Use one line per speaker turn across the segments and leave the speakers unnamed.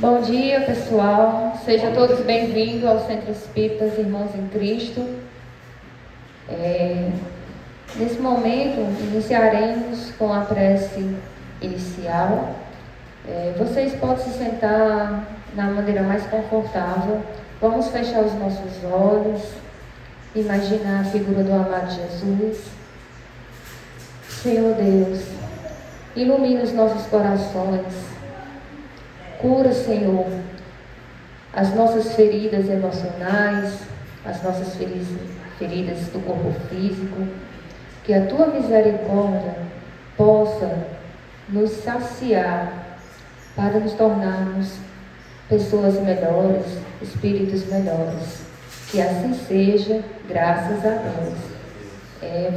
Bom dia, pessoal. Sejam todos bem-vindos ao Centro Espíritas Irmãos em Cristo. Nesse momento, iniciaremos com a prece inicial. Vocês podem se sentar na maneira mais confortável. Vamos fechar os nossos olhos, imaginar a figura do amado Jesus. Senhor Deus, ilumina os nossos corações. Cura, Senhor, as nossas feridas emocionais, as nossas feridas do corpo físico. Que a Tua misericórdia possa nos saciar para nos tornarmos pessoas melhores, espíritos melhores. Que assim seja, graças a Deus.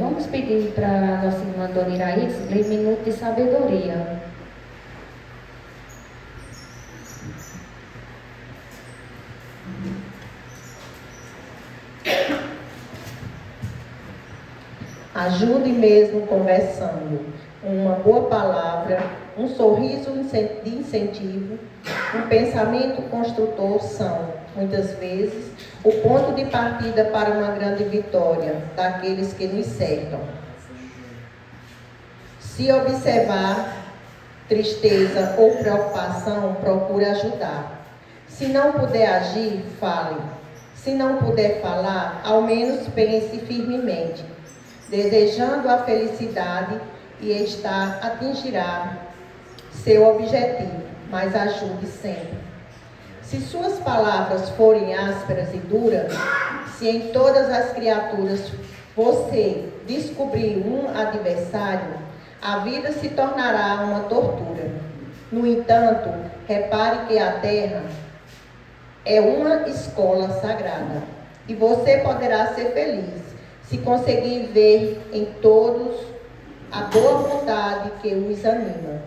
Vamos pedir para a nossa irmã Dona Iraís ler minuto de sabedoria.
Ajude mesmo conversando. Uma boa palavra, um sorriso de incentivo, um pensamento construtor são, muitas vezes, o ponto de partida para uma grande vitória daqueles que nos cercam. Se observar tristeza ou preocupação, procure ajudar. Se não puder agir, fale. Se não puder falar, ao menos pense firmemente, desejando a felicidade e atingirá seu objetivo, mas ajude sempre. Se suas palavras forem ásperas e duras, se em todas as criaturas você descobrir um adversário, a vida se tornará uma tortura. No entanto, repare que a Terra é uma escola sagrada e você poderá ser feliz se conseguir ver em todos a boa vontade que os anima.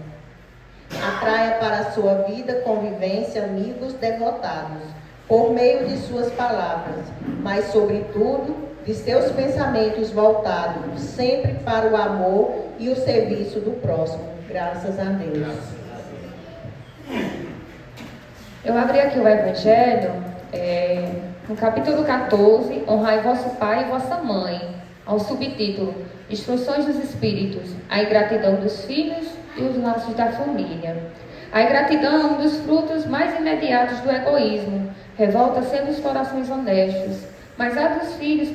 Atraia para a sua vida convivência, amigos devotados, por meio de suas palavras, mas, sobretudo, de seus pensamentos voltados sempre para o amor e o serviço do próximo. Graças a Deus.
Eu abri aqui o Evangelho, no capítulo 14, honrai vosso pai e vossa mãe, ao subtítulo, Instruções dos Espíritos, a ingratidão dos filhos e os laços da família. A ingratidão é um dos frutos mais imediatos do egoísmo, revolta sempre os corações honestos, mas a dos filhos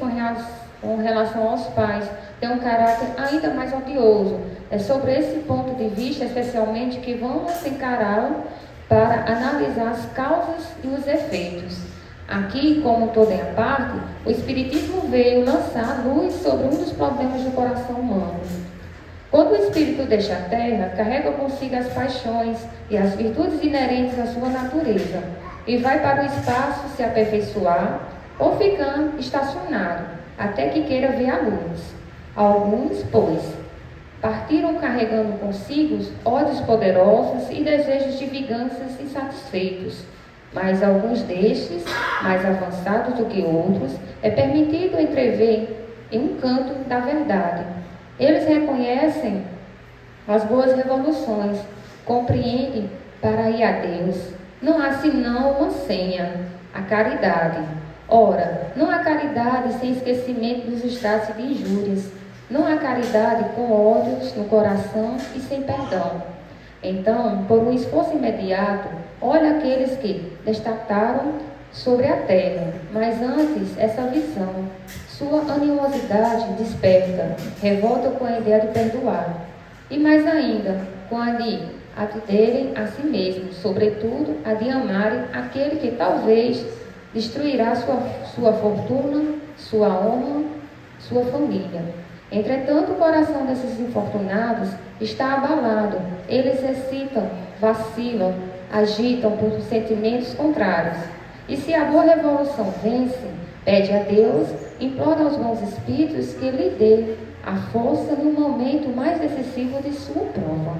com relação aos pais tem um caráter ainda mais odioso. É sobre esse ponto de vista, especialmente, que vamos encará-lo para analisar as causas e os efeitos. Aqui, como toda em parte, o Espiritismo veio lançar luz sobre um dos problemas do coração humano. Quando o Espírito deixa a Terra, carrega consigo as paixões e as virtudes inerentes à sua natureza, e vai para o espaço se aperfeiçoar ou ficar estacionado, até que queira ver a luz. Alguns, pois, partiram carregando consigo ódios poderosos e desejos de vinganças insatisfeitos. Mas alguns destes, mais avançados do que outros, é permitido entrever em um canto da verdade. Eles reconhecem as boas revoluções, compreendem para ir a Deus. Não há senão uma senha, a caridade. Ora, não há caridade sem esquecimento dos estados de injúrias. Não há caridade com ódios no coração e sem perdão. Então, por um esforço imediato, olha aqueles que destacaram sobre a terra, mas antes essa visão, sua animosidade desperta, revolta com a ideia de perdoar, e mais ainda, com a de atenderem a si mesmos, sobretudo a de amarem aquele que talvez destruirá sua fortuna, sua honra, sua família. Entretanto, o coração desses infortunados está abalado. Eles hesitam, vacilam, agitam por sentimentos contrários. E se a boa revolução vence, pede a Deus, implora aos bons espíritos que lhe dê a força no momento mais decisivo de sua prova.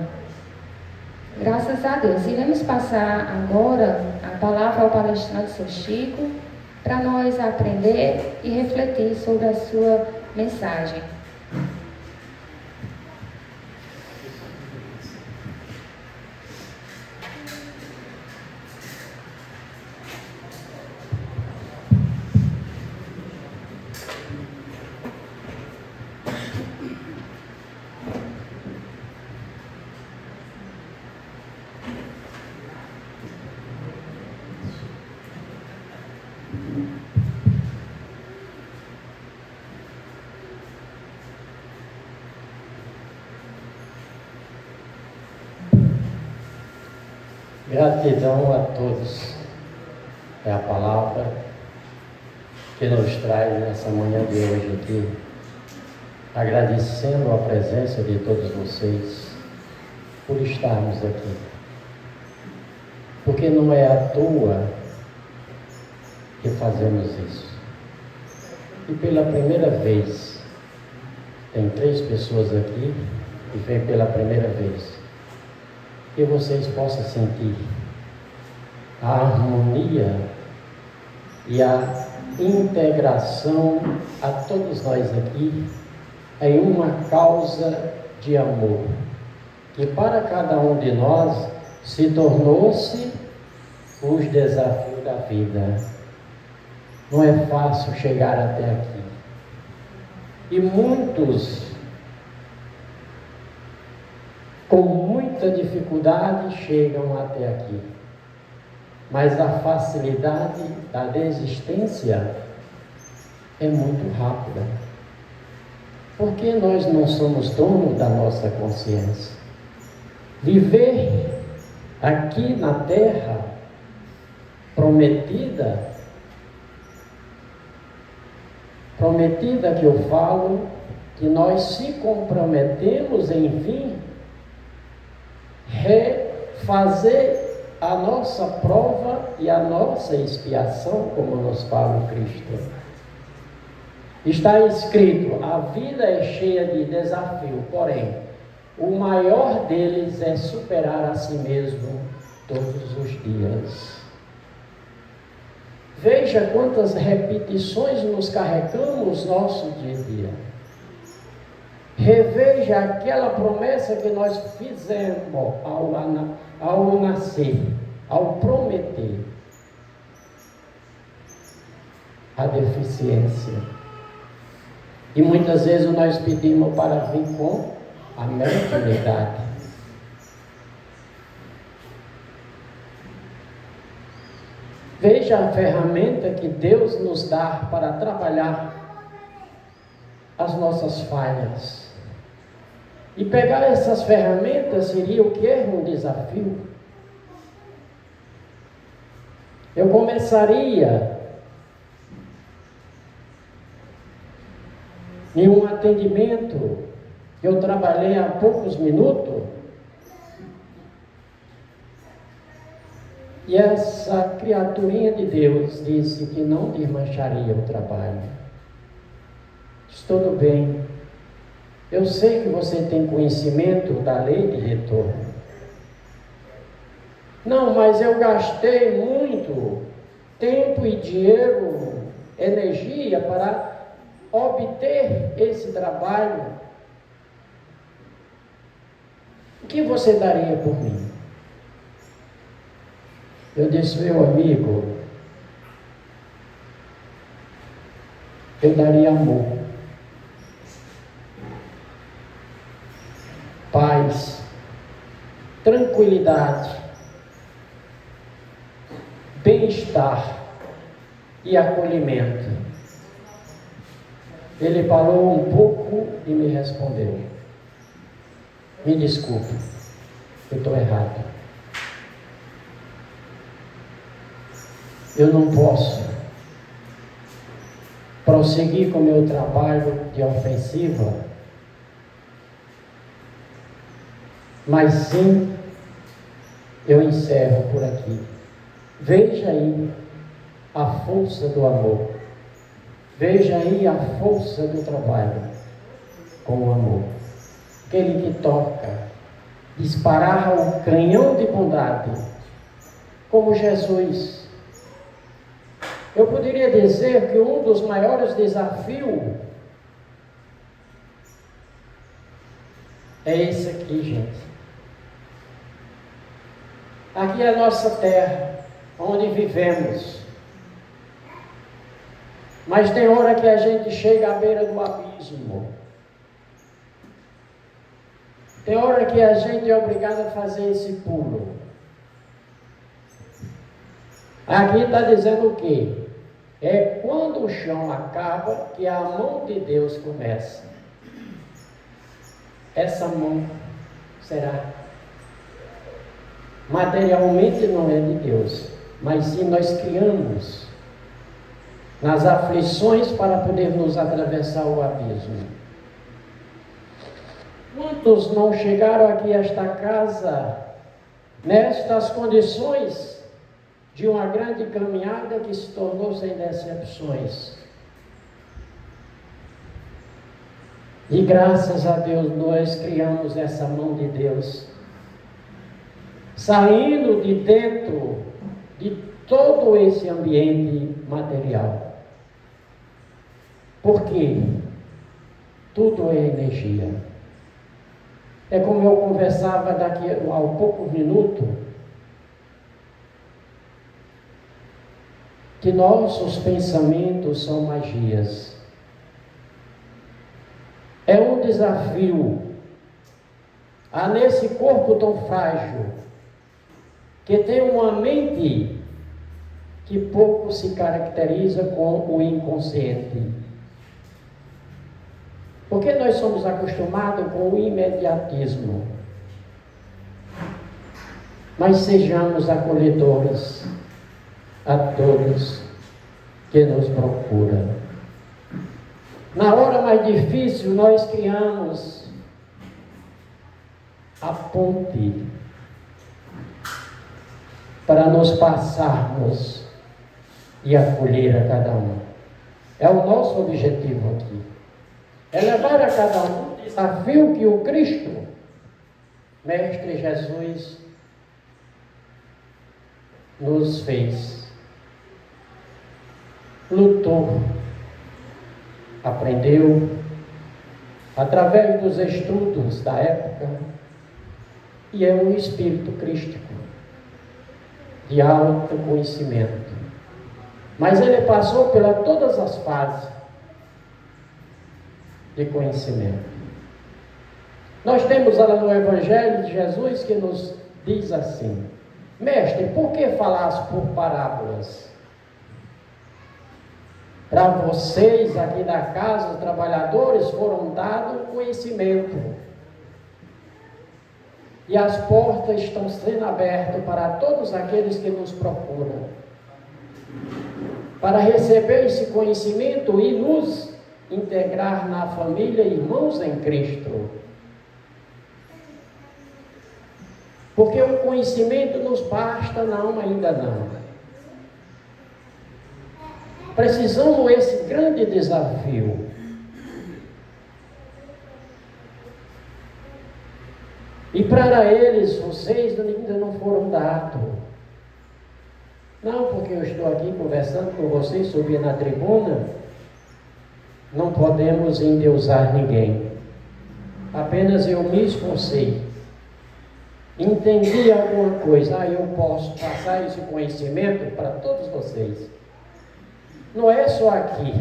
Graças a Deus. Iremos passar agora a palavra ao palestrante Seu Chico, para nós aprender e refletir sobre a sua mensagem.
Gratidão a todos. É a palavra que nos traz nessa manhã de hoje aqui, agradecendo a presença de todos vocês por estarmos aqui. Porque não é à toa que fazemos isso. E pela primeira vez, tem 3 pessoas aqui e vem pela primeira vez, que vocês possam sentir a harmonia e a integração a todos nós aqui em uma causa de amor, que para cada um de nós se tornou-se os desafios da vida. Não é fácil chegar até aqui. E muitos, com muita dificuldade, chegam até aqui. Mas a facilidade da desistência é muito rápida. Porque nós não somos donos da nossa consciência. Viver aqui na terra prometida que eu falo, que nós se comprometemos, enfim, refazer a nossa prova e a nossa expiação, como nos fala o Cristo. Está escrito: a vida é cheia de desafio, porém, o maior deles é superar a si mesmo todos os dias. Veja quantas repetições nos carregamos nosso dia a dia. Reveja aquela promessa que nós fizemos ao nascer, ao prometer. A deficiência. E muitas vezes nós pedimos para vir com a mediunidade. Veja a ferramenta que Deus nos dá para trabalhar as nossas falhas. E pegar essas ferramentas seria o que? Um desafio. Eu começaria em um atendimento que eu trabalhei há poucos minutos, e essa criaturinha de Deus disse que não desmancharia o trabalho. Diz: tudo bem, eu sei que você tem conhecimento da lei de retorno. Não, mas eu gastei muito tempo e dinheiro, energia para obter esse trabalho. O que você daria por mim? Eu disse: meu amigo, eu daria amor, paz, tranquilidade, bem-estar e acolhimento. Ele parou um pouco e me respondeu: me desculpe, eu estou errado. Eu não posso prosseguir com o meu trabalho de ofensiva, mas sim, eu encerro por aqui. Veja aí a força do amor. Veja aí a força do trabalho com o amor. Aquele que toca, disparar o canhão de bondade, como Jesus. Eu poderia dizer que um dos maiores desafios é esse aqui, gente. Aqui é a nossa terra, onde vivemos. Mas tem hora que a gente chega à beira do abismo. Tem hora que a gente é obrigado a fazer esse pulo. Aqui está dizendo o quê? É quando o chão acaba que a mão de Deus começa. Essa mão será materialmente não é de Deus, mas sim nós criamos nas aflições para podermos atravessar o abismo. Quantos não chegaram aqui a esta casa nestas condições de uma grande caminhada que se tornou sem decepções? E graças a Deus nós criamos essa mão de Deus, saindo de dentro de todo esse ambiente material. Porque tudo é energia. É como eu conversava daqui a poucos minutos, que nossos pensamentos são magias. É um desafio nesse corpo tão frágil, que tem uma mente que pouco se caracteriza com o inconsciente. Porque nós somos acostumados com o imediatismo. Mas sejamos acolhedores a todos que nos procuram. Na hora mais difícil, nós criamos a ponte para nos passarmos e acolher a cada um. É o nosso objetivo aqui. É levar a cada um o desafio que o Cristo, Mestre Jesus, nos fez. Lutou, aprendeu, através dos estudos da época, e é um espírito crístico, de alto conhecimento. Mas ele passou por todas as fases de conhecimento. Nós temos lá no Evangelho de Jesus que nos diz assim: Mestre, por que falaste por parábolas? Para vocês aqui da casa, os trabalhadores, foram dados conhecimento. E as portas estão sendo abertas para todos aqueles que nos procuram, para receber esse conhecimento e nos integrar na família irmãos em Cristo. Porque o conhecimento nos basta, não, ainda não. Precisamos desse grande desafio. E para eles, vocês ainda não foram dados. Não, porque eu estou aqui conversando com vocês, subi na tribuna, não podemos endeusar ninguém. Apenas eu me esforcei. Entendi alguma coisa, eu posso passar esse conhecimento para todos vocês. Não é só aqui,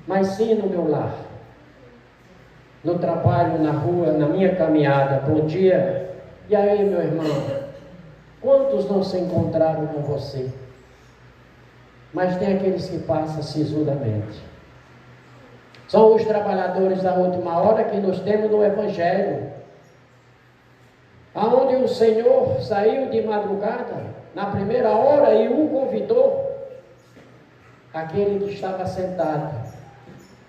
mas sim no meu lar, no trabalho, na rua, na minha caminhada. Bom dia. E aí, meu irmão, quantos não se encontraram com você? Mas tem aqueles que passam sisudamente. São os trabalhadores da última hora que nós temos no Evangelho, aonde o Senhor saiu de madrugada, na primeira hora, e o convidou, aquele que estava sentado.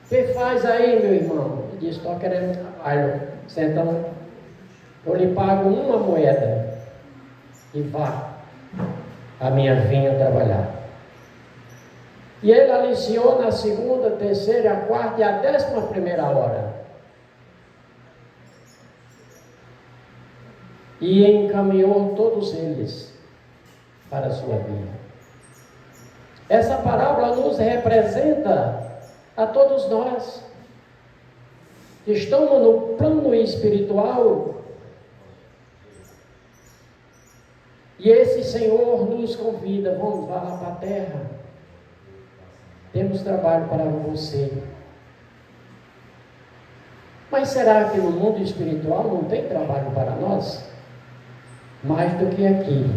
O que faz aí, meu irmão? Ele disse: estou querendo trabalho. Sentão, eu lhe pago uma moeda e vá a minha vinha trabalhar. E ele aliciou na segunda, terceira, a quarta e a 11ª hora. E encaminhou todos eles para a sua vida. Essa parábola nos representa a todos nós que estamos no plano espiritual, e esse Senhor nos convida: vamos lá para a terra, temos trabalho para você. Mas será que no mundo espiritual não tem trabalho para nós? Mais do que aqui.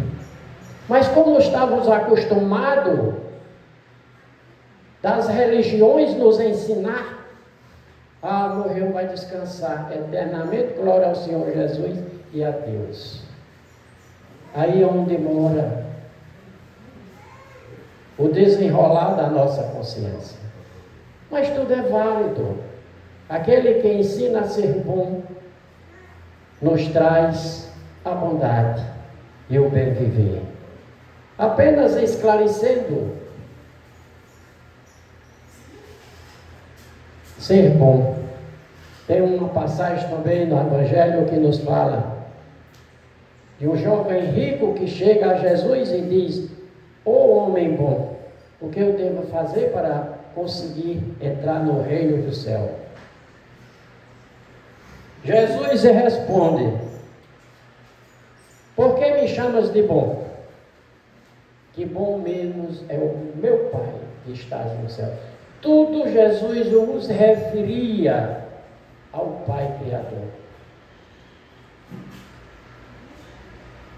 Mas como estávamos acostumados das religiões nos ensinar, vai descansar eternamente, glória ao Senhor Jesus e a Deus. Aí é onde mora o desenrolar da nossa consciência. Mas tudo é válido. Aquele que ensina a ser bom nos traz a bondade e o bem viver. Apenas esclarecendo, ser bom. Tem uma passagem também no Evangelho que nos fala de um jovem rico que chega a Jesus e diz: "Ô homem bom, o que eu devo fazer para conseguir entrar no reino do céu?" Jesus responde: "Por que me chamas de bom? Que bom menos é o meu Pai que está no céu." Tudo Jesus os referia ao Pai Criador.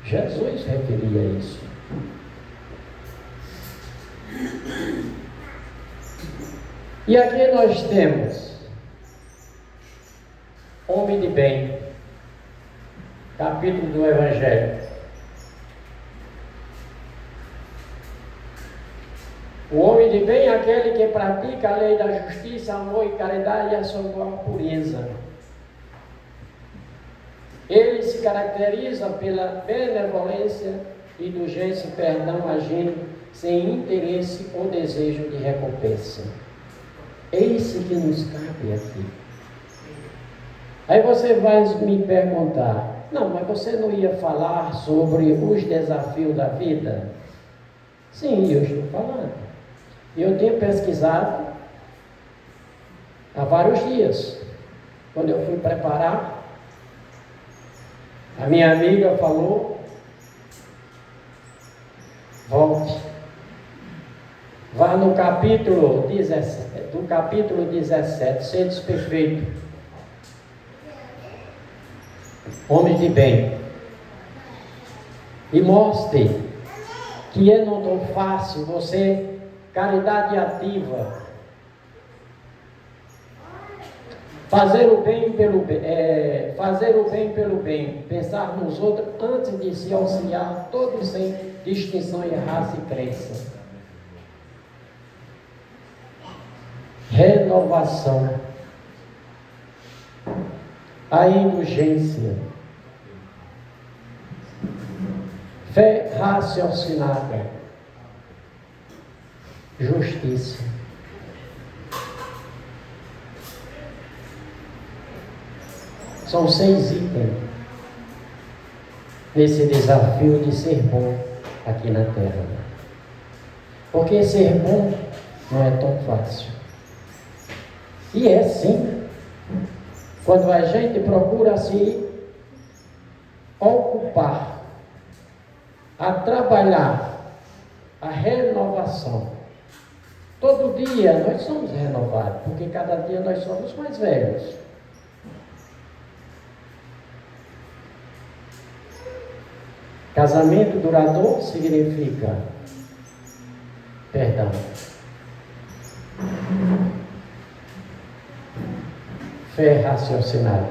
Jesus referia isso. E aqui nós temos homem de bem, capítulo do Evangelho. O homem de bem é aquele que pratica a lei da justiça, amor e caridade e a sua pureza. Ele se caracteriza pela benevolência, indulgência e perdão, agindo sem interesse ou desejo de recompensa. Esse que nos cabe aqui. Aí você vai me perguntar: não, mas você não ia falar sobre os desafios da vida? Sim, eu estou falando. Eu tenho pesquisado há vários dias. Quando eu fui preparar, a minha amiga falou: volte, vá no capítulo 17, Seres Perfeito, homens de bem, e mostre que é não tão fácil você, caridade ativa, fazer o bem pelo bem, pensar nos outros antes de se auxiliar, todos sem distinção de raça e crença. Renovação, a indulgência, fé raciocinada, justiça. São 6 itens nesse desafio de ser bom aqui na Terra. Porque ser bom não é tão fácil. E é sim, quando a gente procura se ocupar, a trabalhar a renovação. Todo dia nós somos renovados, porque cada dia nós somos mais velhos. Casamento duradouro significa perdão. Fé raciocinada.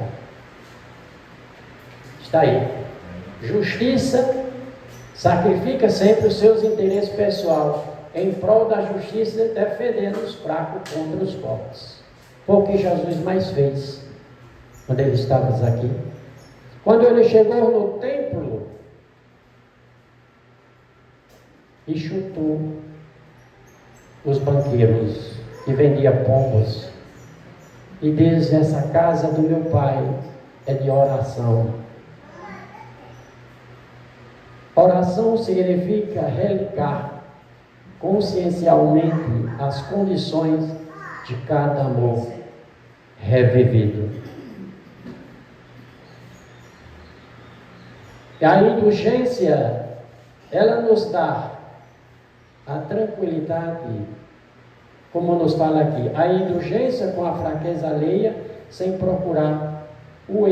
Está aí. Justiça sacrifica sempre os seus interesses pessoais em prol da justiça, defendendo os fracos contra os fortes. Foi o que Jesus mais fez quando ele estava aqui. Quando ele chegou no templo e chutou os banqueiros que vendiam pombos e diz: essa casa do meu pai é de oração. Oração significa religar consciencialmente as condições de cada amor revivido. E a indulgência, ela nos dá a tranquilidade, como nos fala aqui, a indulgência com a fraqueza alheia, sem procurar o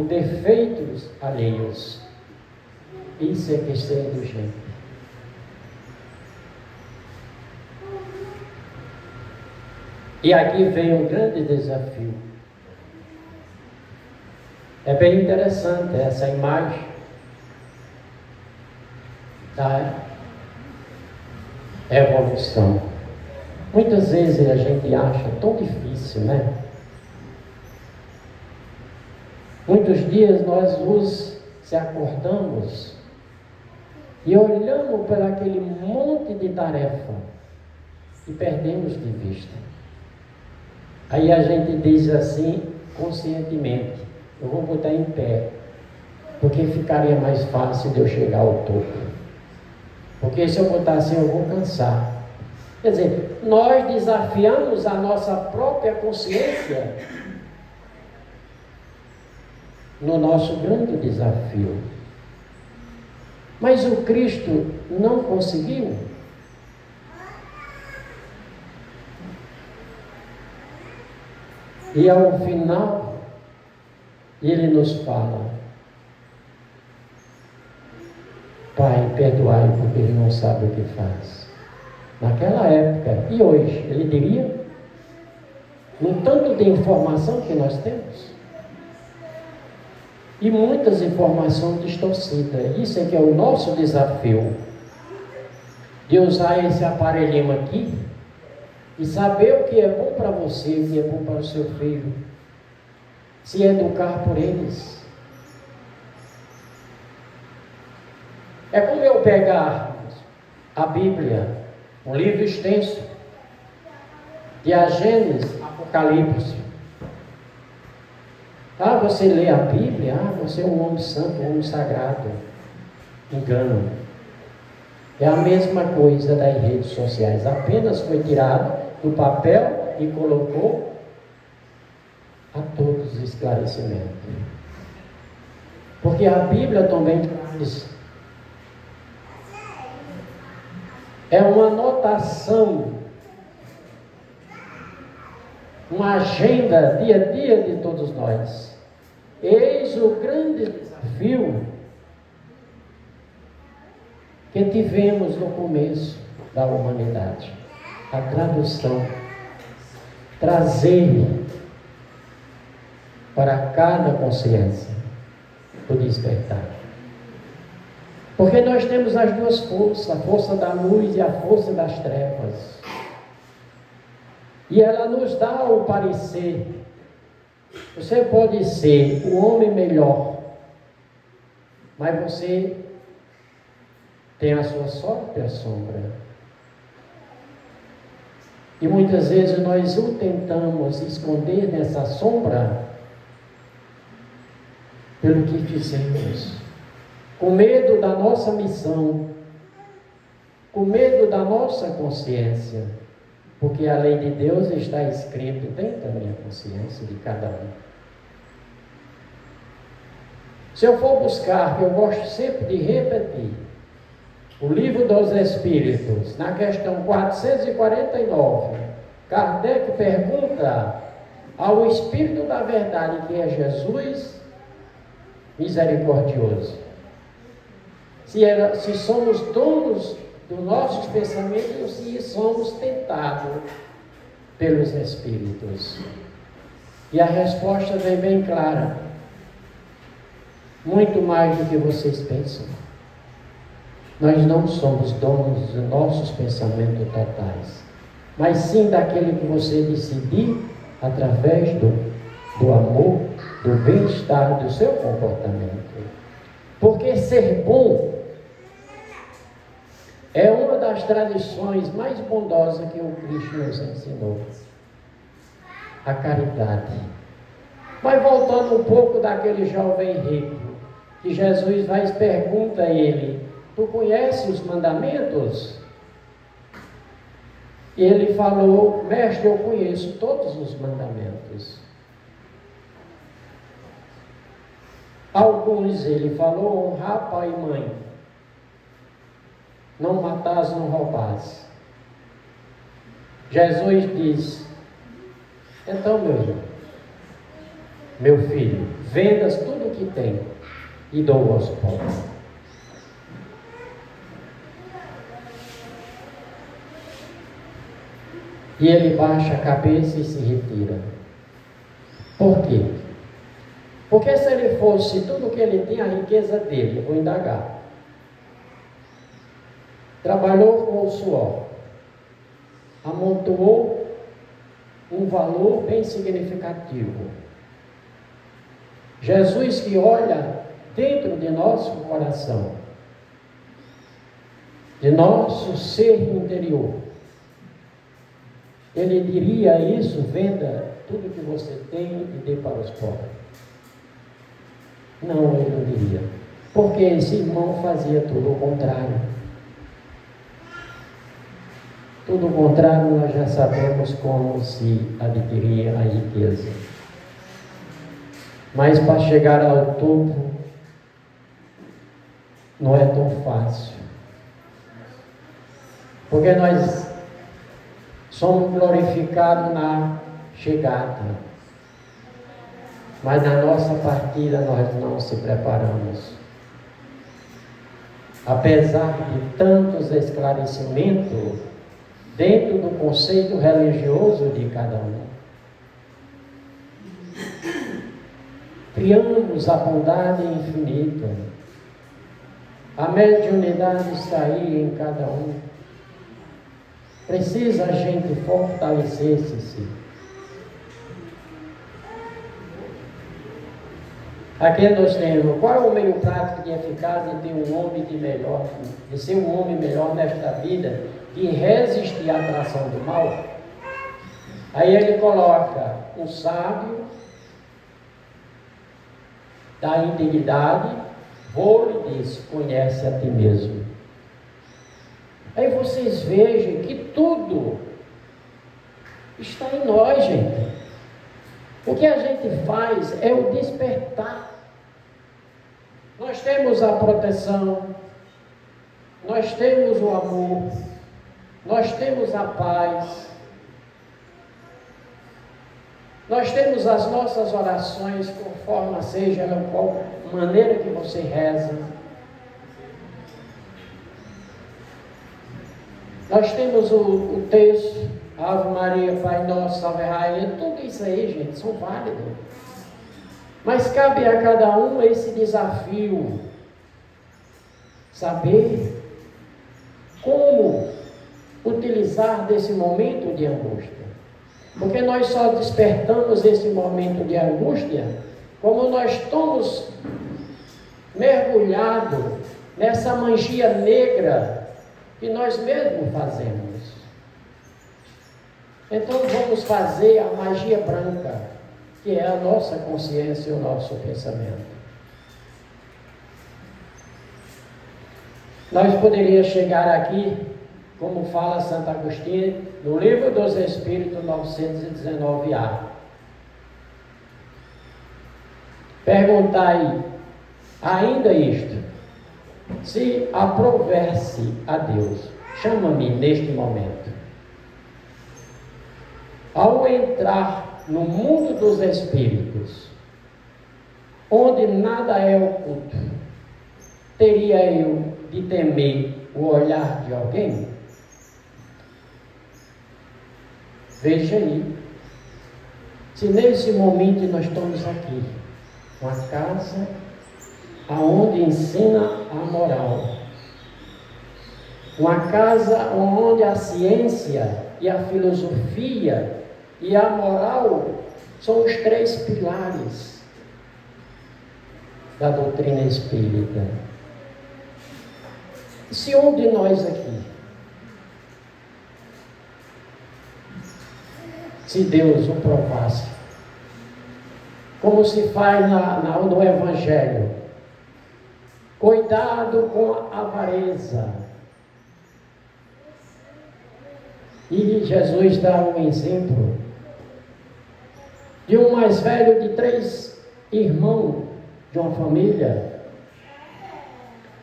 defeitos alheios. Isso é que ser indulgente. E aqui vem um grande desafio. É bem interessante essa imagem da evolução. Muitas vezes a gente acha tão difícil, né? Muitos dias nós se acordamos e olhamos para aquele monte de tarefa e perdemos de vista. Aí a gente diz assim, conscientemente, eu vou botar em pé, porque ficaria mais fácil de eu chegar ao topo. Porque se eu botar assim, eu vou cansar. Quer dizer, nós desafiamos a nossa própria consciência no nosso grande desafio. Mas o Cristo não conseguiu. E ao final, ele nos fala: Pai, perdoai, porque ele não sabe o que faz. Naquela época, e hoje, ele diria, no tanto de informação que nós temos, e muitas informações distorcidas. Isso é que é o nosso desafio, de usar esse aparelhinho aqui e saber o que é bom para você, o que é bom para o seu filho, se educar por eles. É como eu pegar a Bíblia, um livro extenso, de Gênesis, Apocalipse. Você lê a Bíblia, você é um homem santo, um homem sagrado. Engano. É a mesma coisa das redes sociais, apenas foi tirado do papel e colocou a todos esclarecimentos. Porque a Bíblia também traz, é uma anotação, uma agenda dia a dia de todos nós. Eis o grande desafio que tivemos no começo da humanidade: a tradução, trazer para cada consciência o despertar. Porque nós temos as duas forças, a força da luz e a força das trevas. E ela nos dá o parecer. Você pode ser o homem melhor, mas você tem a sua própria sombra. E muitas vezes nós o tentamos esconder nessa sombra pelo que fizemos, com medo da nossa missão, com medo da nossa consciência, porque a lei de Deus está escrito dentro da minha consciência de cada um. Se eu for buscar, que eu gosto sempre de repetir, o Livro dos Espíritos, na questão 449, Kardec pergunta ao Espírito da Verdade, que é Jesus misericordioso, se somos donos dos nossos pensamentos e somos tentados pelos Espíritos. E a resposta vem bem clara: muito mais do que vocês pensam. Nós não somos donos dos nossos pensamentos totais, mas sim daquele que você decidir através do amor, do bem-estar do seu comportamento. Porque ser bom é uma das tradições mais bondosas que o Cristo nos ensinou. A caridade. Mas voltando um pouco daquele jovem rico, que Jesus vai e pergunta a ele: tu conheces os mandamentos? E ele falou: mestre, eu conheço todos os mandamentos. Alguns ele falou: honrar pai e mãe, não matarás, não roubarás. Jesus diz: então, meu filho, vendas tudo o que tem e dou aos pobres. E ele baixa a cabeça e se retira. Por quê? Porque se ele fosse tudo o que ele tem, a riqueza dele, eu vou indagar. trabalhou com o suor, amontoou um valor bem significativo. Jesus que olha dentro de nosso coração, de nosso ser interior, ele diria isso: venda tudo que você tem e dê para os pobres. Não, ele não diria, porque esse irmão fazia tudo o contrário. Tudo o contrário, nós já sabemos como se adquiria a riqueza. Mas para chegar ao topo, não é tão fácil. Porque nós somos glorificados na chegada, mas na nossa partida nós não se preparamos. Apesar de tantos esclarecimentos dentro do conceito religioso de cada um, criamos a bondade infinita, a mediunidade está aí em cada um. Precisa a gente fortalecer-se. Aqui nós temos, qual é o meio prático de eficaz de ter um homem de melhor, de ser um homem melhor nesta vida, de resistir à atração do mal? Aí ele coloca um sábio da integridade, vou lhe diz, conhece a ti mesmo. Aí vocês vejam que tudo está em nós, gente. O que a gente faz é o despertar. Nós temos a proteção, nós temos o amor, nós temos a paz, nós temos as nossas orações, conforme seja a qual maneira que você reza. Nós temos o texto, Ave Maria, Pai Nosso, Salve Rainha, tudo isso aí, gente, são válidos. Mas cabe a cada um esse desafio, saber como utilizar desse momento de angústia. Porque nós só despertamos esse momento de angústia como nós estamos mergulhados nessa magia negra que nós mesmos fazemos. Então vamos fazer a magia branca, que é a nossa consciência e o nosso pensamento. Nós poderíamos chegar aqui, como fala Santo Agostinho, no Livro dos Espíritos 919A. Perguntai ainda isto: se aprouver-se a Deus, chama-me neste momento. Ao entrar no mundo dos espíritos, onde nada é oculto, teria eu de temer o olhar de alguém? Veja aí, se nesse momento nós estamos aqui, uma casa aonde ensina a moral, uma casa onde a ciência e a filosofia e a moral são os três pilares da doutrina espírita. Se um de nós aqui, se Deus o provasse, como se faz no Evangelho, cuidado com a avareza. E Jesus dá um exemplo de um mais velho de 3 irmãos de uma família.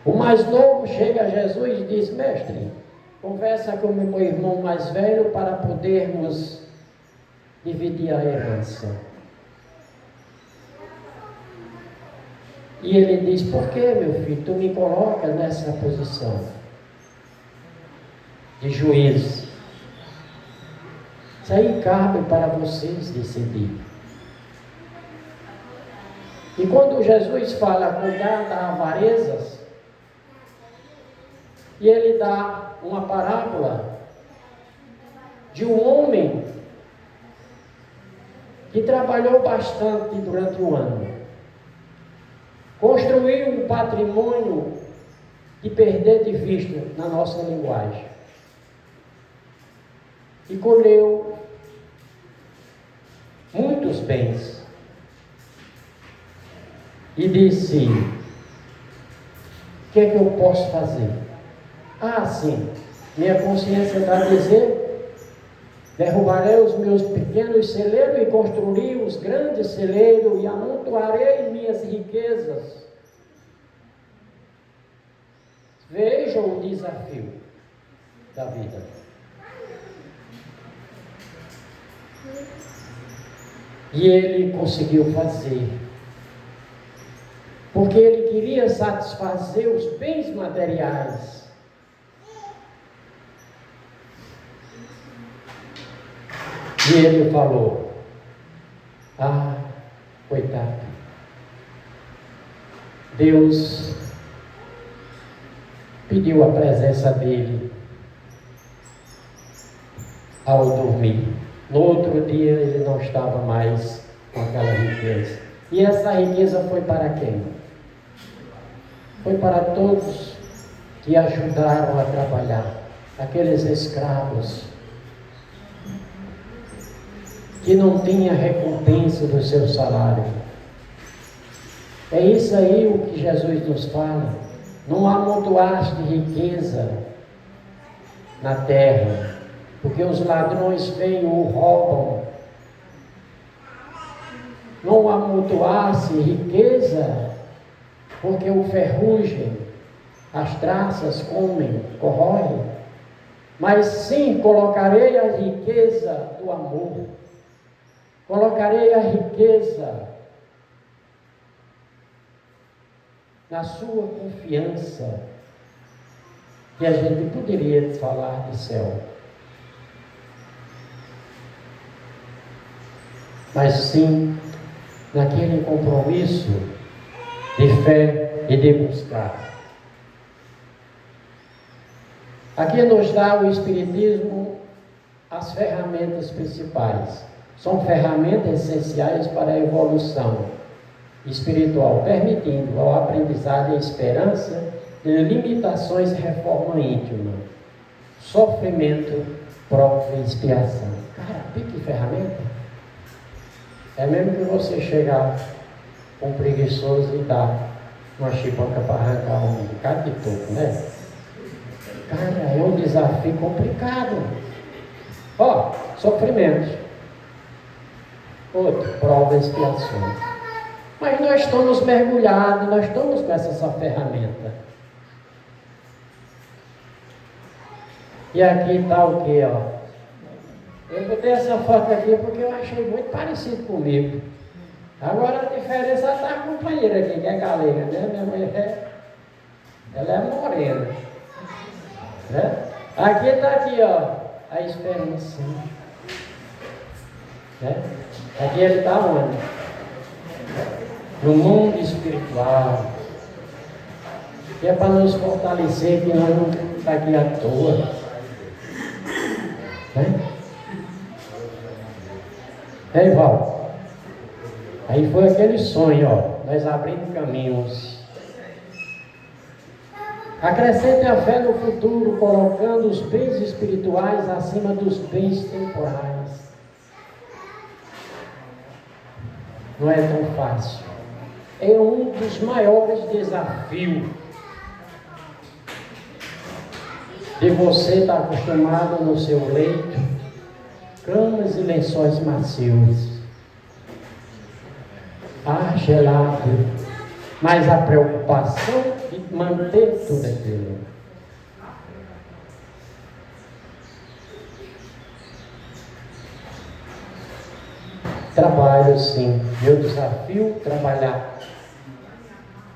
O mais novo chega a Jesus e diz: mestre, conversa com o meu irmão mais velho para podermos dividir a herança. E ele diz: por que, meu filho, tu me coloca nessa posição de juiz? Isso aí cabe para vocês decidir. E quando Jesus fala cuidar das avarezas, E ele dá uma parábola de um homem que trabalhou bastante durante o ano. Construiu um patrimônio de perder de vista na nossa linguagem. E colheu muitos bens. E disse: o que é que eu posso fazer? Ah, sim, minha consciência está a dizer: derrubarei os meus pequenos celeiros e construirei os grandes celeiros e amontoarei minhas riquezas. Vejam o desafio da vida. E ele conseguiu fazer, porque ele queria satisfazer os bens materiais. E ele falou: ah, coitado, Deus pediu a presença dele ao dormir. No outro dia ele não estava mais com aquela riqueza. E essa riqueza foi para quem? Foi para todos que ajudaram a trabalhar, aqueles escravos que não tinham recompensa do seu salário. É isso aí o que Jesus nos fala. Não amontoaste riqueza na terra, porque os ladrões vêm e o roubam. Não amontoaste riqueza, porque o ferrugem, as traças comem, corroem. Mas sim, colocarei a riqueza do amor. Colocarei a riqueza na sua confiança, que a gente poderia falar de céu. Mas sim, naquele compromisso de fé e de buscar. Aqui nos dá o Espiritismo as ferramentas principais. São ferramentas essenciais para a evolução espiritual, permitindo ao aprendizado e esperança de limitações e reforma íntima, sofrimento, prova e expiação. Cara, que ferramenta! É mesmo que você chegar com preguiçoso e dar uma chipoca para arrancar um bocado de toco, né? Cara, é um desafio complicado. Ó, sofrimento. Outro, prova e expiações. Mas nós estamos mergulhados, nós estamos com essa ferramenta. E aqui está o que, ó? Eu botei essa foto aqui porque eu achei muito parecido comigo. Agora a diferença está a companheira aqui, que é galega, né? Minha mulher, ela é morena. Né? Aqui está aqui, ó, a esperança. Né? Aqui ele está onde? No mundo espiritual. Que é para nos fortalecer, que nós não estamos aqui à toa. Né? Ei, Val. Aí foi aquele sonho, ó. Nós abrimos caminhos. Acrescente a fé no futuro, colocando os bens espirituais acima dos bens temporais. Não é tão fácil. É um dos maiores desafios de você estar acostumado no seu leito, camas e lençóis macios, ar gelado, mas a preocupação de manter tudo aquilo. Trabalho, sim. Meu desafio, trabalhar.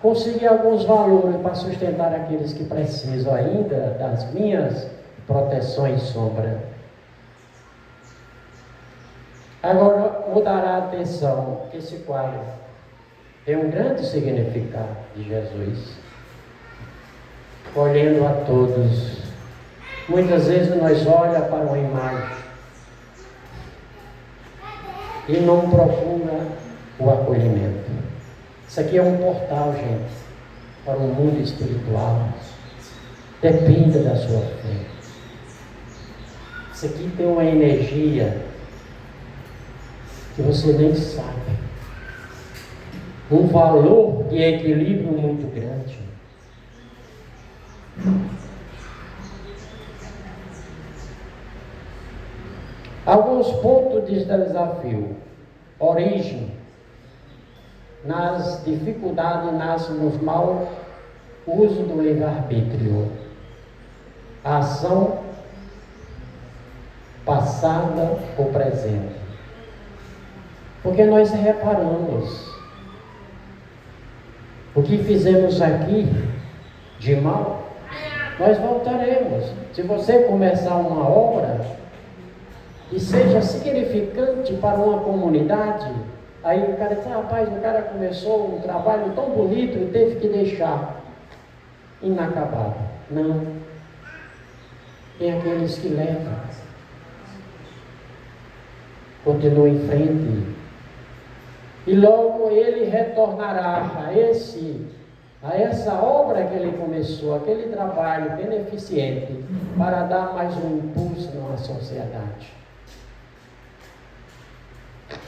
Conseguir alguns valores para sustentar aqueles que precisam ainda das minhas proteções sombra. Agora, mudará a atenção. Esse quadro tem um grande significado de Jesus. acolhendo a todos. Muitas vezes nós olhamos para uma imagem e não procura o acolhimento. Isso aqui é um portal, gente, para o mundo espiritual. Dependa da sua fé. Isso aqui tem uma energia que você nem sabe. Um valor de equilíbrio muito grande. Alguns pontos de desafio. Origem. Nas dificuldades nasce nos mau uso do livre-arbítrio. Ação passada ou presente. Porque nós reparamos o que fizemos aqui de mal, nós voltaremos. Se você começar uma obra que seja significante para uma comunidade, aí o cara diz, rapaz, o cara começou um trabalho tão bonito e teve que deixar inacabado. Não. Tem aqueles que levam. Continua em frente. E logo ele retornará a essa obra que ele começou, aquele trabalho beneficente, para dar mais um impulso na sociedade.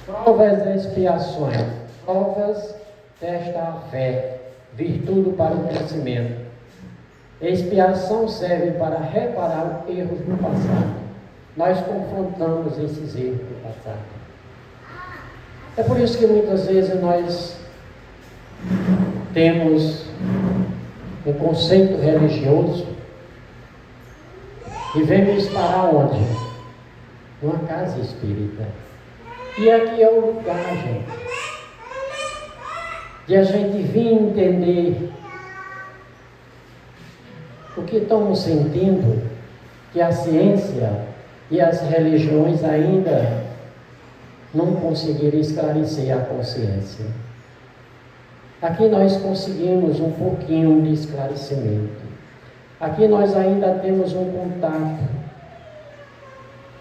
Provas e expiações. Provas testa a fé, virtude para o crescimento. Expiação serve para reparar erros do passado. Nós confrontamos esses erros do passado. É por isso que muitas vezes nós temos um conceito religioso e vemos parar onde? Numa casa espírita. E aqui é o lugar, gente, de a gente vir entender o que estamos sentindo, que a ciência e as religiões ainda não conseguiram esclarecer a consciência. Aqui nós conseguimos um pouquinho de esclarecimento. Aqui nós ainda temos um contato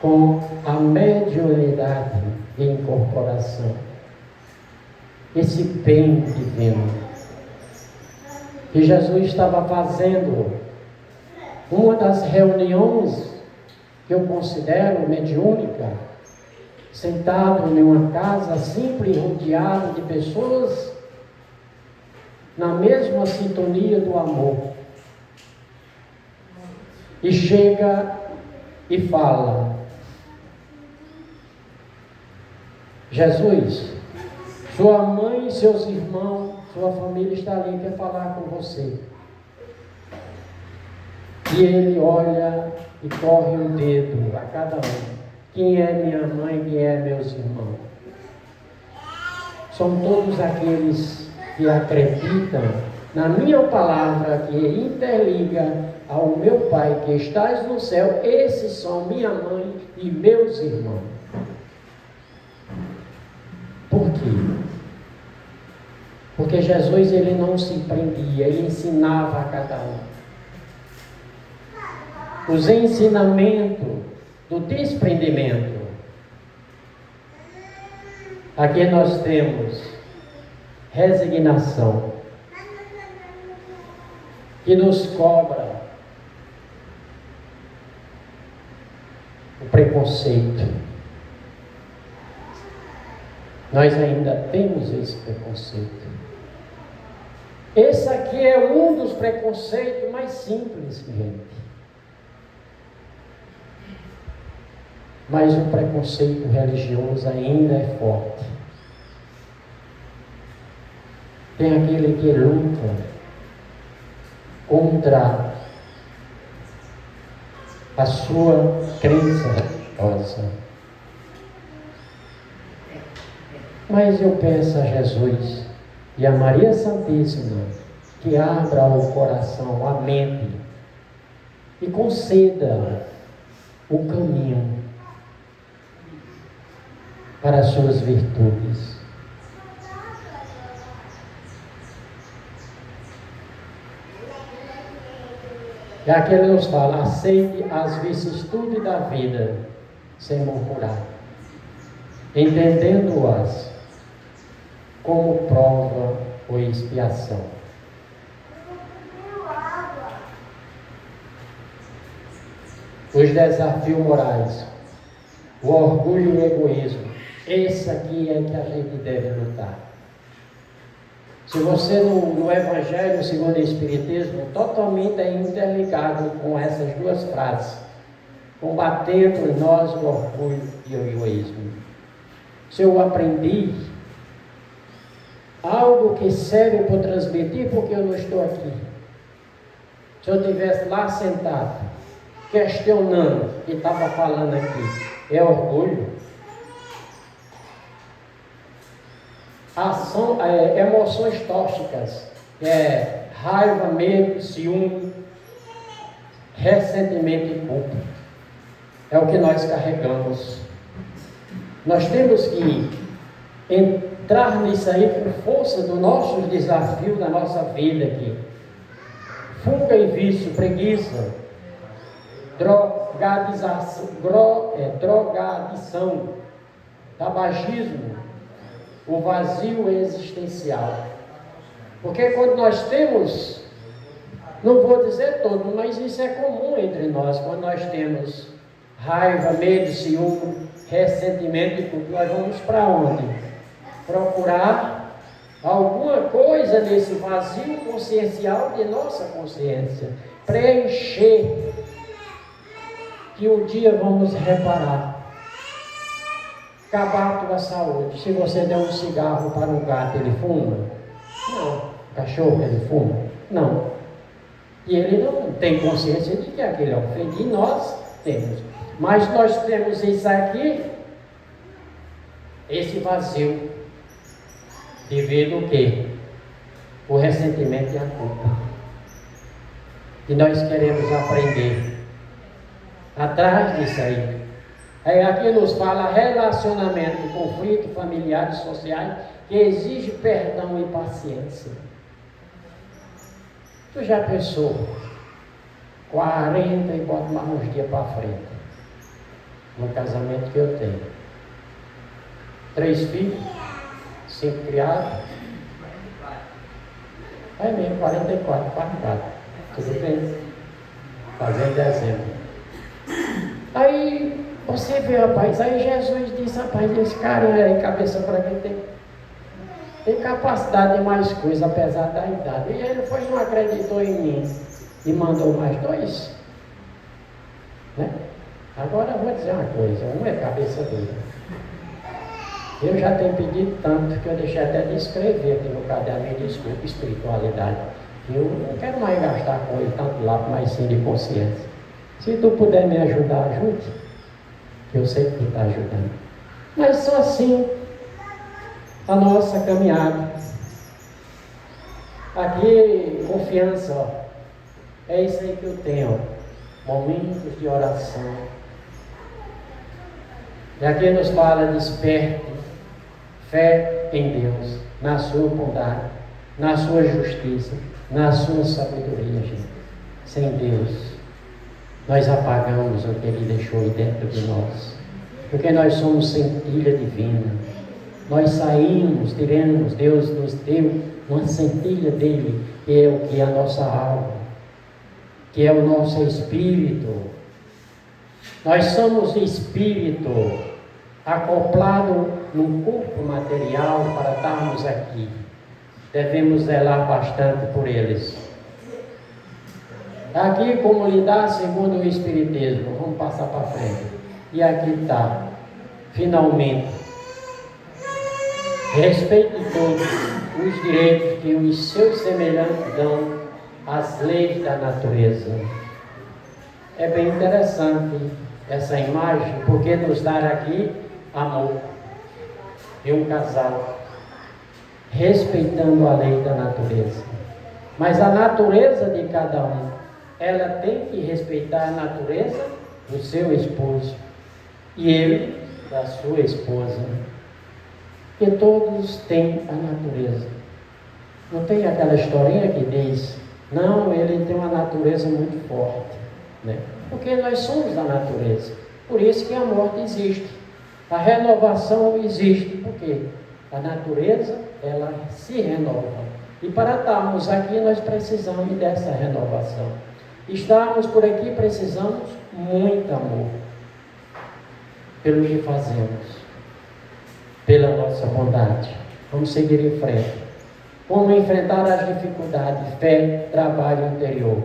com a mediunidade de incorporação. Esse bem divino que Jesus estava fazendo. Uma das reuniões que eu considero mediúnica, sentado em uma casa simples, rodeado de pessoas na mesma sintonia do amor. E chega e fala: Jesus, sua mãe, seus irmãos, sua família está ali, quer falar com você. E ele olha e corre o dedo a cada um. Quem é minha mãe, quem é meus irmãos? São todos aqueles que acreditam na minha palavra, que interliga ao meu Pai que estás no céu. Esses são minha mãe e meus irmãos. Por quê? Porque Jesus, ele não se prendia, ele ensinava a cada um. Os ensinamentos do desprendimento. Aqui nós temos resignação, que nos cobra o preconceito. Nós ainda temos esse preconceito. Esse aqui é um dos preconceitos mais simples, gente. Mas o preconceito religioso ainda é forte. Tem aquele que luta contra a sua crença religiosa. Mas eu peço a Jesus e a Maria Santíssima que abra o coração, a mente e conceda o caminho para as suas virtudes. E aqui ele nos fala: aceite as vicissitudes da vida sem murmurar, entendendo-as como prova ou expiação. Os desafios morais, o orgulho e o egoísmo, esse aqui é que a gente deve lutar. Se você no Evangelho segundo o Espiritismo, totalmente é interligado com essas duas frases, combatendo em nós o orgulho e o egoísmo. Se eu aprendi algo que serve para transmitir, porque eu não estou aqui. Se eu estivesse lá sentado, questionando o que estava falando aqui, é orgulho? Emoções tóxicas, raiva, medo, ciúme, ressentimento e culpa. É o que nós carregamos. Nós temos que entrar nisso aí por força do nosso desafio da nossa vida aqui. Fuga e vício, preguiça, drogadição, tabagismo, o vazio existencial. Porque quando nós temos, não vou dizer todo, mas isso é comum entre nós, quando nós temos raiva, medo, ciúme, ressentimento e tudo, nós vamos para onde? Procurar alguma coisa nesse vazio consciencial de nossa consciência, preencher, que um dia vamos reparar. Acabar a tua saúde. Se você der um cigarro para um gato, ele fuma? Não. Cachorro, ele fuma? Não. E ele não tem consciência de que aquele é ofendido. E nós temos. Mas nós temos isso aqui, esse vazio, devido ao quê? O ressentimento e a culpa. E nós queremos aprender atrás disso aí. Aqui nos fala relacionamento, conflito familiares, sociais, que exige perdão e paciência. Tu já pensou 40 e bota mais uns dias para frente, no casamento que eu tenho, 3 filhos, 5 criados, é mesmo, 44, tudo bem, fazer em dezembro. Aí você vê, rapaz, aí Jesus disse, rapaz, esse cara aí, cabeça para quem tem capacidade de mais coisa, apesar da idade. E ele foi, não acreditou em mim e mandou mais 2. Né? Agora eu vou dizer uma coisa, um é cabeça dura. Eu já tenho pedido tanto que eu deixei até de escrever aqui no caderno de espiritualidade. Eu não quero mais gastar com ele tanto lápis, mas sim de consciência. Se tu puder me ajudar, ajude. Eu sei que tu está ajudando. Mas só assim a nossa caminhada. Aqui, confiança, ó. É isso aí que eu tenho, ó. Momentos de oração. E aqui nos fala, desperte fé em Deus, na sua bondade, na sua justiça, na sua sabedoria, gente. Sem Deus, nós apagamos o que Ele deixou aí dentro de nós, porque nós somos centelha divina. Nós saímos, tiramos, Deus nos deu uma centelha dele, que é o que é a nossa alma, que é o nosso espírito. Nós somos espírito acoplado num corpo material para estarmos aqui. Devemos zelar bastante por eles. Aqui, como lidar segundo o Espiritismo, vamos passar para frente. E aqui está, finalmente, respeite todos os direitos que os seus semelhantes dão às leis da natureza. É bem interessante essa imagem, porque nos dá aqui amor de um casal, respeitando a lei da natureza. Mas a natureza de cada um, ela tem que respeitar a natureza do seu esposo e ele da sua esposa. Porque todos têm a natureza. Não tem aquela historinha que diz Não, ele tem uma natureza muito forte, né? Porque nós somos da natureza. Por isso que a morte existe. A renovação existe. Por quê? A natureza, ela se renova. E para estarmos aqui, nós precisamos dessa renovação. Estarmos por aqui, precisamos muito amor. Pelo que fazemos. Pela nossa bondade. Vamos seguir em frente. Como enfrentar as dificuldades, fé, trabalho interior.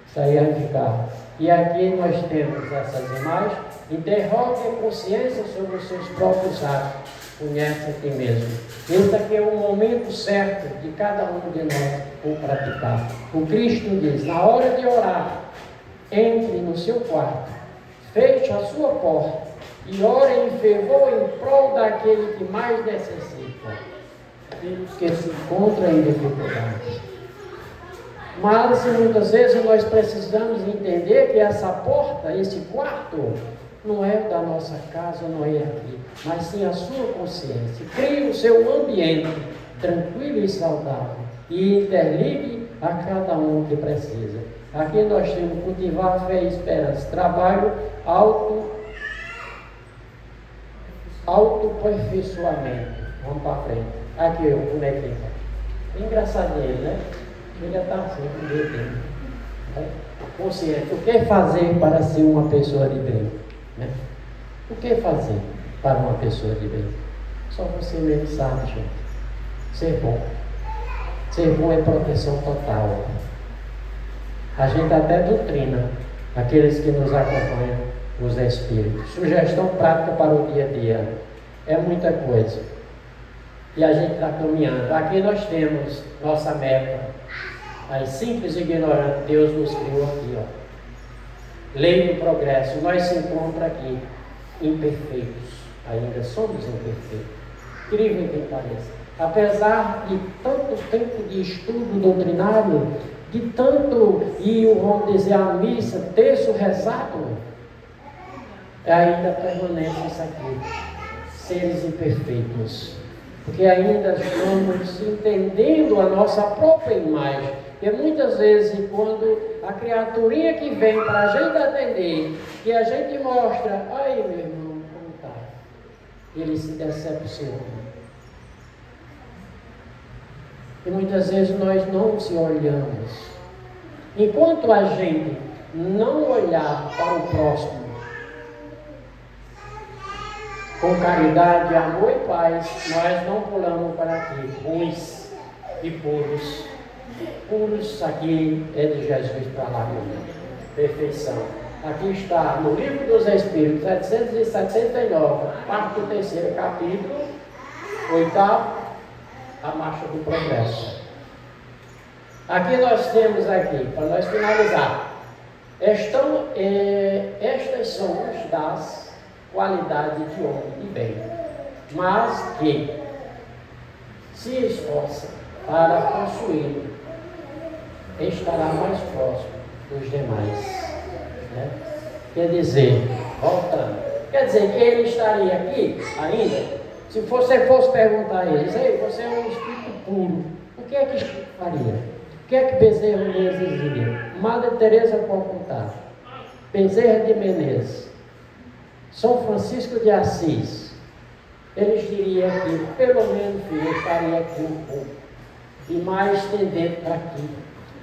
Isso aí vai ficar. E aqui nós temos essas imagens. Interrogue a consciência sobre os seus próprios atos. Conhece a ti mesmo. Esse aqui é o momento certo de cada um de nós o praticar. O Cristo diz, na hora de orar, entre no seu quarto, feche a sua porta e ore em fervor em prol daquele que mais necessita, que se encontra em dificuldades. Mas muitas vezes nós precisamos entender que essa porta, esse quarto, não é da nossa casa, não é aqui, mas sim a sua consciência. Crie o seu ambiente tranquilo e saudável e interligue a cada um que precisa. Aqui nós temos que cultivar fé e esperança, trabalho, autoaperfeiçoamento. Vamos para frente. Aqui o bonequinho. Engraçadinho ele, né? Ele já está assim, com o dedo. Consciente. O que fazer para ser uma pessoa de bem? Né? O que fazer para uma pessoa de bem? Só você mesmo sabe, gente. Ser bom. Ser bom é proteção total. A gente até doutrina aqueles que nos acompanham, os espíritos. Sugestão prática para o dia a dia. É muita coisa. E a gente está caminhando. Aqui nós temos nossa meta. As simples e ignorantes, Deus nos criou aqui, ó. Lei do progresso. Nós se encontramos aqui, imperfeitos. Ainda somos imperfeitos. Incrível que pareça. Apesar de tanto tempo de estudo doutrinário, de tanto, e vamos dizer, a missa, terço rezado, ainda permanece isso aqui. Seres imperfeitos. Porque ainda estamos entendendo a nossa própria imagem. Porque muitas vezes, quando a criaturinha que vem para a gente atender, que a gente mostra, aí meu irmão, como está? Ele se decepciona. E muitas vezes nós não se olhamos. Enquanto a gente não olhar para o próximo, com caridade, amor e paz, nós não pulamos para aqui, bons e puros. Puros aqui é de Jesus para lá, meu irmão. Perfeição. Aqui está, no Livro dos Espíritos, 779, parte do 3º capítulo, 8º, a marcha do progresso. Aqui nós temos aqui, para nós finalizar, estas são das qualidade de homem de bem, mas que se esforça para possuir, estará mais próximo dos demais. Né? Quer dizer, voltando, quer dizer que ele estaria aqui ainda, se você fosse perguntar a eles, ei, você é um espírito puro, o que é que Chico faria? O que é que Bezerra lhe exigiria? Madre Teresa Calcutá, Bezerra de Menezes, São Francisco de Assis, eles diriam que, pelo menos, filho, eu estaria aqui um pouco, e mais tendendo para aqui.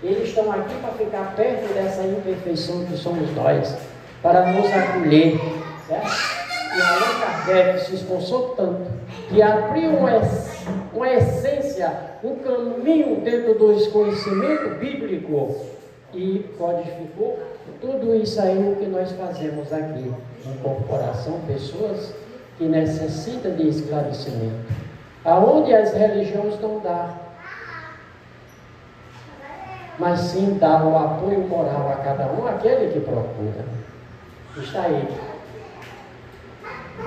Eles estão aqui para ficar perto dessa imperfeição que somos nós, para nos acolher. Certo? E Allan Kardec se esforçou tanto que abriu uma essência, um caminho dentro do desconhecimento bíblico e codificou tudo isso aí que nós fazemos aqui. Incorporação, pessoas que necessitam de esclarecimento. Aonde as religiões não dão, mas sim dá o apoio moral a cada um, aquele que procura. Está aí.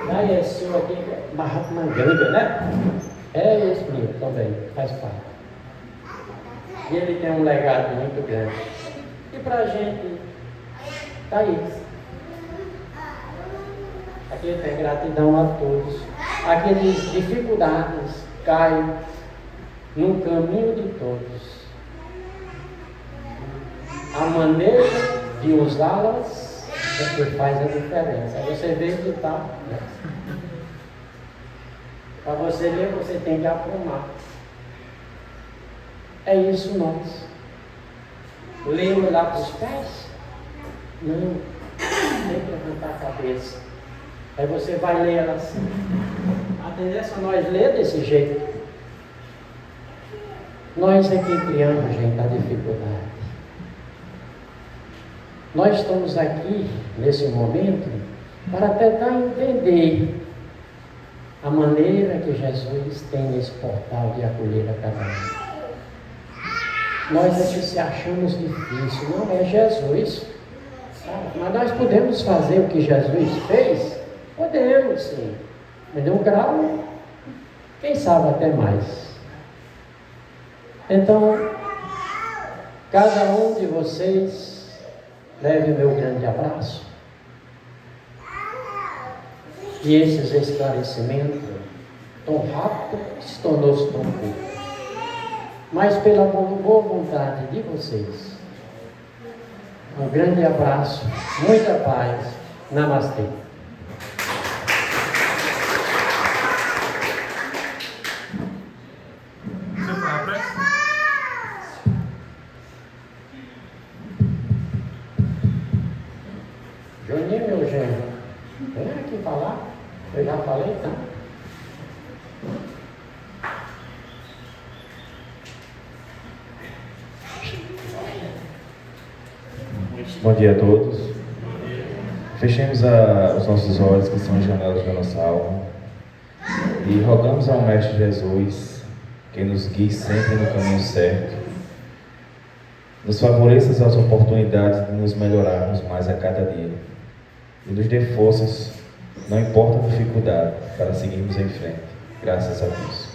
Daí esse senhor aqui, Mahatma Gandhi, né? É esse livro também, faz parte. E ele tem um legado muito grande. E para a gente, está aí. Aqui tem gratidão a todos. Aqui diz dificuldades caem no caminho de todos. A maneira de usá-las é que faz a diferença. Aí você vê que está. Para você ler, você tem que aprumar. É isso nós. Lemos lá para os pés? Não. Tem que levantar a cabeça. Aí você vai ler ela assim. A tendência é nós ler desse jeito. Nós é que criamos, gente, a dificuldade. Nós estamos aqui, nesse momento, para tentar entender a maneira que Jesus tem nesse portal de acolher a cada um. Nós é que se achamos difícil, não é Jesus. Mas nós podemos fazer o que Jesus fez? Podemos, sim. Mas de um grau, quem sabe até mais. Então, cada um de vocês leve o meu grande abraço. E esses esclarecimentos, tão rápido, se tornou-se tão pouco. Mas pela boa vontade de vocês, um grande abraço, muita paz. Namastê. Juninho, meu genro, vem aqui falar. Eu já falei, tá?
Bom dia a todos. Fechemos os nossos olhos, que são as janelas da nossa alma, e rogamos ao Mestre Jesus que nos guie sempre no caminho certo, nos favoreça as oportunidades de nos melhorarmos mais a cada dia e nos dê forças, não importa a dificuldade, para seguirmos em frente. Graças a Deus.